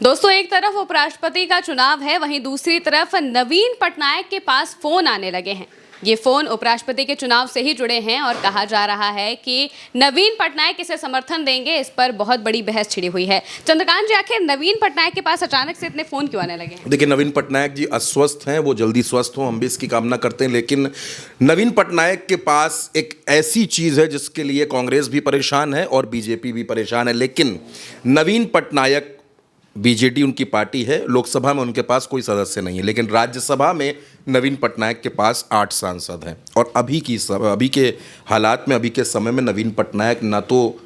दोस्तों, एक तरफ उपराष्ट्रपति का चुनाव है, वहीं दूसरी तरफ नवीन पटनायक के पास फोन आने लगे हैं। ये फोन उपराष्ट्रपति के चुनाव से ही जुड़े हैं और कहा जा रहा है कि नवीन पटनायक इसे समर्थन देंगे। इस पर बहुत बड़ी बहस छिड़ी हुई है। चंद्रकांत जी, आखिर नवीन पटनायक के पास अचानक से इतने फोन क्यों आने लगे हैं? देखिए, नवीन पटनायक जी अस्वस्थ हैं, वो जल्दी स्वस्थ हों, हम भी इसकी कामना करते हैं। लेकिन नवीन पटनायक के पास एक ऐसी चीज़ है जिसके लिए कांग्रेस भी परेशान है और बीजेपी भी परेशान है। लेकिन नवीन पटनायक, बीजेडी उनकी पार्टी है, लोकसभा में उनके पास कोई सदस्य नहीं है, लेकिन राज्यसभा में नवीन पटनायक के पास 8 सांसद हैं। और अभी के हालात में, अभी के समय में नवीन पटनायक ना तो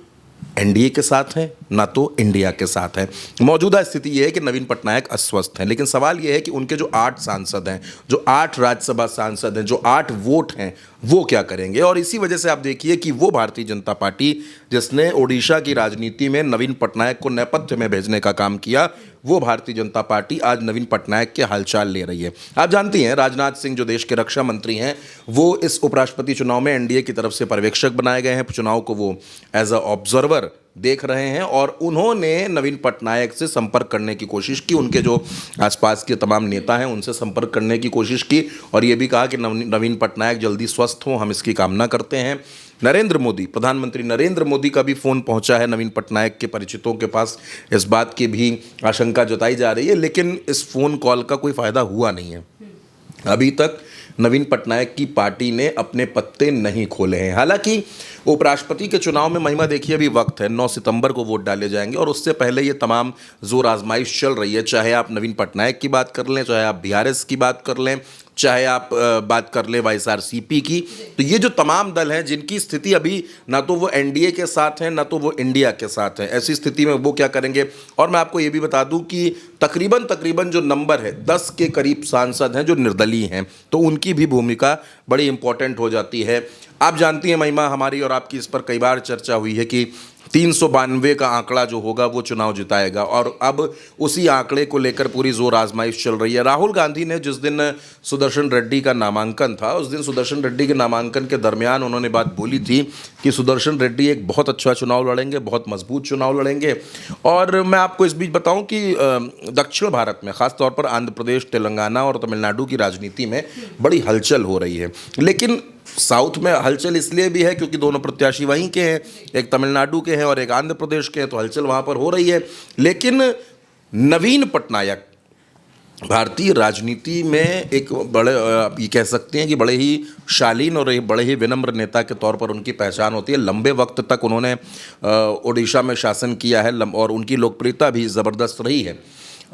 एनडीए के साथ हैं, ना तो इंडिया के साथ हैं। मौजूदा स्थिति यह है कि नवीन पटनायक अस्वस्थ हैं। लेकिन सवाल यह है कि उनके जो 8 सांसद हैं, जो 8 राज्यसभा सांसद हैं, जो 8 वोट हैं, वो क्या करेंगे। और इसी वजह से आप देखिए कि वो भारतीय जनता पार्टी जिसने ओडिशा की राजनीति में नवीन पटनायक को नेपथ्य में भेजने का काम किया, वो भारतीय जनता पार्टी आज नवीन पटनायक के हालचाल ले रही है। आप जानती हैं, राजनाथ सिंह जो देश के रक्षा मंत्री हैं, वो इस उपराष्ट्रपति चुनाव में एनडीए की तरफ से पर्यवेक्षक बनाए गए हैं। चुनाव को वो एज अ ऑब्जर्वर देख रहे हैं और उन्होंने नवीन पटनायक से संपर्क करने की कोशिश की। उनके जो आसपास के तमाम नेता हैं, उनसे संपर्क करने की कोशिश की और ये भी कहा कि नवीन पटनायक जल्दी स्वस्थ हों, हम इसकी कामना करते हैं। नरेंद्र मोदी, प्रधानमंत्री नरेंद्र मोदी का भी फ़ोन पहुंचा है नवीन पटनायक के परिचितों के पास। इस बात की भी आशंका जताई जा रही है, लेकिन इस फ़ोन कॉल का कोई फ़ायदा हुआ नहीं है। अभी तक नवीन पटनायक की पार्टी ने अपने पत्ते नहीं खोले हैं। हालांकि उपराष्ट्रपति के चुनाव में महिमा देखिए, अभी वक्त है, 9 सितंबर को वोट डाले जाएंगे और उससे पहले ये तमाम जोर आजमाइश चल रही है। चाहे आप नवीन पटनायक की बात कर लें, चाहे आप बीआरएस की बात कर लें, चाहे आप बात कर लें वाईएसआरसीपी की, तो ये जो तमाम दल हैं जिनकी स्थिति अभी ना तो वो एनडीए के साथ हैं, ना तो वो इंडिया के साथ हैं, ऐसी स्थिति में वो क्या करेंगे। और मैं आपको ये भी बता दूं कि तकरीबन जो नंबर है, 10 के करीब सांसद हैं जो निर्दलीय हैं, तो उनकी भी भूमिका बड़ी इंपॉर्टेंट हो जाती है। आप जानती हैं महिमा, हमारी और आपकी इस पर कई बार चर्चा हुई है कि 392 का आंकड़ा जो होगा वो चुनाव जिताएगा और अब उसी आंकड़े को लेकर पूरी जोर आजमाइश चल रही है। राहुल गांधी ने जिस दिन सुदर्शन रेड्डी का नामांकन था, उस दिन सुदर्शन रेड्डी के नामांकन के दरमियान उन्होंने बात बोली थी कि सुदर्शन रेड्डी एक बहुत अच्छा चुनाव लड़ेंगे, बहुत मजबूत चुनाव लड़ेंगे। और मैं आपको इस बीच बताऊं कि दक्षिण भारत में, खासतौर पर आंध्र प्रदेश, तेलंगाना और तमिलनाडु की राजनीति में बड़ी हलचल हो रही है। लेकिन साउथ में हलचल इसलिए भी है क्योंकि दोनों प्रत्याशी वहीं के हैं, एक तमिलनाडु के हैं और एक आंध्र प्रदेश के हैं, तो हलचल वहाँ पर हो रही है। लेकिन नवीन पटनायक भारतीय राजनीति में एक बड़े, आप ये कह सकते हैं कि बड़े ही शालीन और एक बड़े ही विनम्र नेता के तौर पर उनकी पहचान होती है। लंबे वक्त तक उन्होंने ओडिशा में शासन किया है और उनकी लोकप्रियता भी ज़बरदस्त रही है।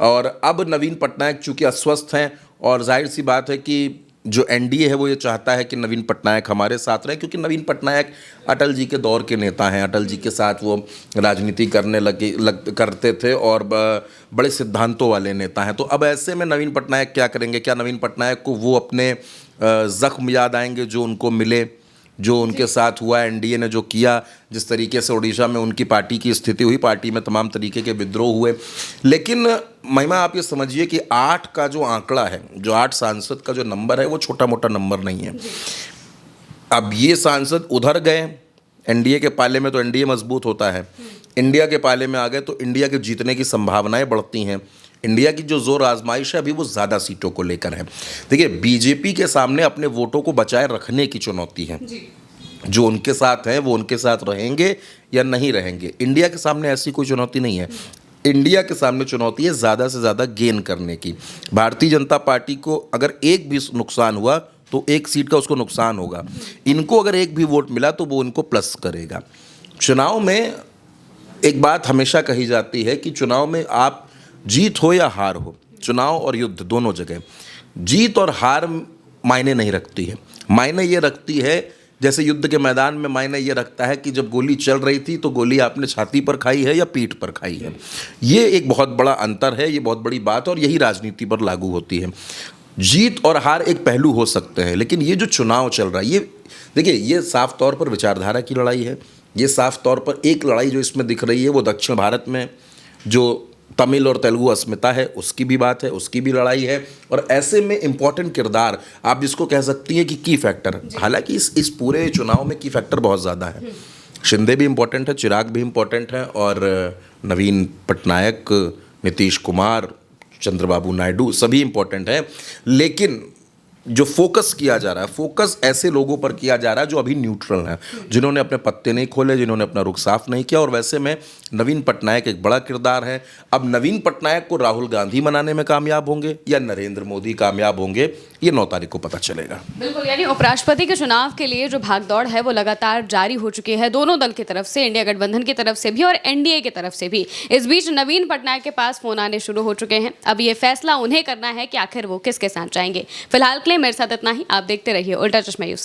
और अब नवीन पटनायक चूँकि अस्वस्थ हैं और जाहिर सी बात है कि जो एनडीए है वो ये चाहता है कि नवीन पटनायक हमारे साथ रहे, क्योंकि नवीन पटनायक अटल जी के दौर के नेता हैं। अटल जी के साथ वो राजनीति करते थे और बड़े सिद्धांतों वाले नेता हैं। तो अब ऐसे में नवीन पटनायक क्या करेंगे? क्या नवीन पटनायक को वो अपने ज़ख्म याद आएंगे जो उनको मिले, जो उनके साथ हुआ, एनडीए ने जो किया, जिस तरीके से ओडिशा में उनकी पार्टी की स्थिति हुई, पार्टी में तमाम तरीके के विद्रोह हुए। लेकिन महिमा, आप ये समझिए कि 8 का जो आंकड़ा है, जो 8 सांसद का जो नंबर है, वो छोटा मोटा नंबर नहीं है। अब ये सांसद उधर गए एनडीए के पाले में तो एनडीए मजबूत होता है, इंडिया के पाले में आ गए तो इंडिया के जीतने की संभावनाएं बढ़ती हैं। इंडिया की जो जोर आजमाइश है अभी वो ज़्यादा सीटों को लेकर है। देखिए, बीजेपी के सामने अपने वोटों को बचाए रखने की चुनौती है। जो उनके साथ हैं वो उनके साथ रहेंगे या नहीं रहेंगे। इंडिया के सामने ऐसी कोई चुनौती नहीं है। इंडिया के सामने चुनौती है ज़्यादा से ज़्यादा गेन करने की। भारतीय जनता पार्टी को अगर एक भी नुकसान हुआ तो 1 सीट का उसको नुकसान होगा। इनको अगर एक भी वोट मिला तो वो इनको प्लस करेगा। चुनाव में एक बात हमेशा कही जाती है कि चुनाव में आप जीत हो या हार हो, चुनाव और युद्ध दोनों जगह जीत और हार मायने नहीं रखती है। मायने ये रखती है, जैसे युद्ध के मैदान में मायने ये रखता है कि जब गोली चल रही थी तो गोली आपने छाती पर खाई है या पीठ पर खाई है। ये एक बहुत बड़ा अंतर है, ये बहुत बड़ी बात है और यही राजनीति पर लागू होती है। जीत और हार एक पहलू हो सकते हैं, लेकिन ये जो चुनाव चल रहा है, ये देखिए, ये साफ तौर पर विचारधारा की लड़ाई है। ये साफ तौर पर एक लड़ाई जो इसमें दिख रही है वो दक्षिण भारत में जो तमिल और तेलुगु अस्मिता है उसकी भी बात है, उसकी भी लड़ाई है। और ऐसे में इम्पॉर्टेंट किरदार, आप जिसको कह सकती हैं कि की फैक्टर, हालांकि इस पूरे चुनाव में की फैक्टर बहुत ज़्यादा है। शिंदे भी इम्पॉर्टेंट है, चिराग भी इम्पॉर्टेंट है और नवीन पटनायक नीतीश कुमार, चंद्रबाबू नायडू, सभी इंपॉर्टेंट हैं, लेकिन जो फोकस किया जा रहा है, फोकस ऐसे लोगों पर किया जा रहा है जो अभी न्यूट्रल हैं, जिन्होंने अपने पत्ते नहीं खोले, जिन्होंने अपना रुख साफ नहीं किया। और वैसे में नवीन पटनायक एक बड़ा किरदार है। अब नवीन पटनायक को राहुल गांधी मनाने में कामयाब होंगे या नरेंद्र मोदी कामयाब होंगे, ये 9 तारीख को पता चलेगा। बिल्कुल, यानी उपराष्ट्रपति के चुनाव के लिए जो भागदौड़ है वो लगातार जारी हो चुकी है, दोनों दल की तरफ से, इंडिया गठबंधन की तरफ से भी और एनडीए की तरफ से भी। इस बीच नवीन पटनायक के पास फोन आने शुरू हो चुके हैं। अब ये फैसला उन्हें करना है कि आखिर वो किसके साथ जाएंगे। फिलहाल के लिए मेरे साथ इतना ही। आप देखते रहिए उल्टा चश्मा न्यूज़।